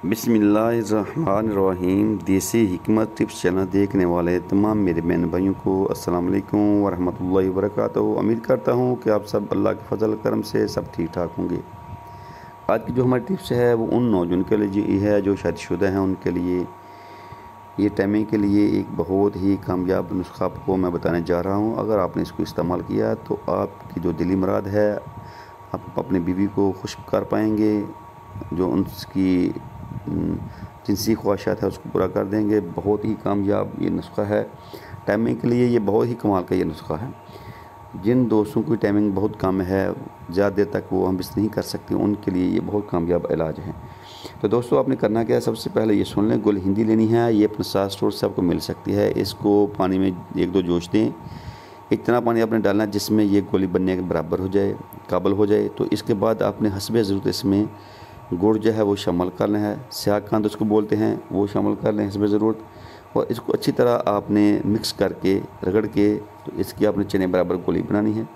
बिस्मिल्लाहिर्रहमानिर्रहीम। देसी हिकमत टिप्स चैनल देखने वाले तमाम मेरे बहन भाइयों को अस्सलाम वालेकुम वरहमतुल्लाहि वबरकातुहू। उम्मीद करता हूँ कि आप सब अल्लाह के फजल करम से सब ठीक ठाक होंगे। आज की जो हमारी टिप्स है वो उन नौजवानों के लिए है जो शादीशुदा हैं, उनके लिए ये टाइमिंग के लिए एक बहुत ही कामयाब नुस्खा आपको मैं बताने जा रहा हूँ। अगर आपने इसको इस्तेमाल किया तो आपकी जो दिली मुराद है आप अपनी बीवी को खुश कर पाएंगे, जो उनकी जिनसी ख्वाहिशात है उसको पूरा कर देंगे। बहुत ही कामयाब ये नुस्खा है टाइमिंग के लिए, ये बहुत ही कमाल का ये नुस्खा है। जिन दोस्तों की टाइमिंग बहुत कम है, ज़्यादा देर तक वो हम बिस नहीं कर सकते, उनके लिए ये बहुत कामयाब इलाज है। तो दोस्तों आपने करना क्या है, सबसे पहले ये सुन लें, गुल हिंदी लेनी है। ये अपने साथ स्टोर से आपको मिल सकती है। इसको पानी में एक दो जोश दें। इतना पानी आपने डालना है जिसमें ये गोली बनने के बराबर हो जाए, काबल हो जाए। तो इसके बाद आपने हस्बे ज़रूरत इसमें गुड़ जो है वो शामिल करना है। स्याहकांद उसको बोलते हैं, वो शामिल कर लें हस्बे ज़रूरत। और इसको अच्छी तरह आपने मिक्स करके रगड़ के तो इसकी आपने चने बराबर गोली बनानी है।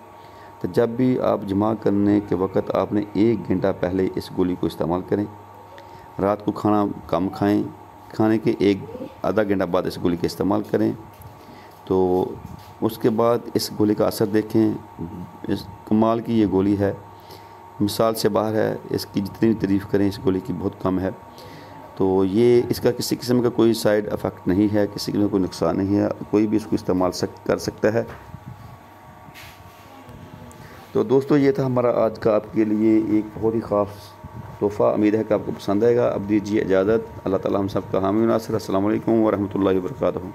तो जब भी आप जमा करने के वक्त आपने 1 घंटा पहले इस गोली को इस्तेमाल करें। रात को खाना कम खाएं, खाने के आधा घंटा बाद इस गोली का इस्तेमाल करें। तो उसके बाद इस गोली का असर देखें। इस कमाल की ये गोली है, मिसाल से बाहर है। इसकी जितनी भी तारीफ़ करें इस गोली की बहुत कम है। तो ये इसका किसी किस्म का कोई साइड इफ़ेक्ट नहीं है, किसी किस्म का कोई नुकसान नहीं है, कोई भी इसको इस्तेमाल कर सकता है। तो दोस्तों ये था हमारा आज का आपके लिए एक बहुत ही ख़ास तोहफ़ा। उम्मीद है कि आपको पसंद आएगा। अब दीजिए इजाज़त। अल्लाह ताला हम सब का हामी नासिर। अस्सलाम वालेकुम वरहमतुल्लाहि वबरकातुहू।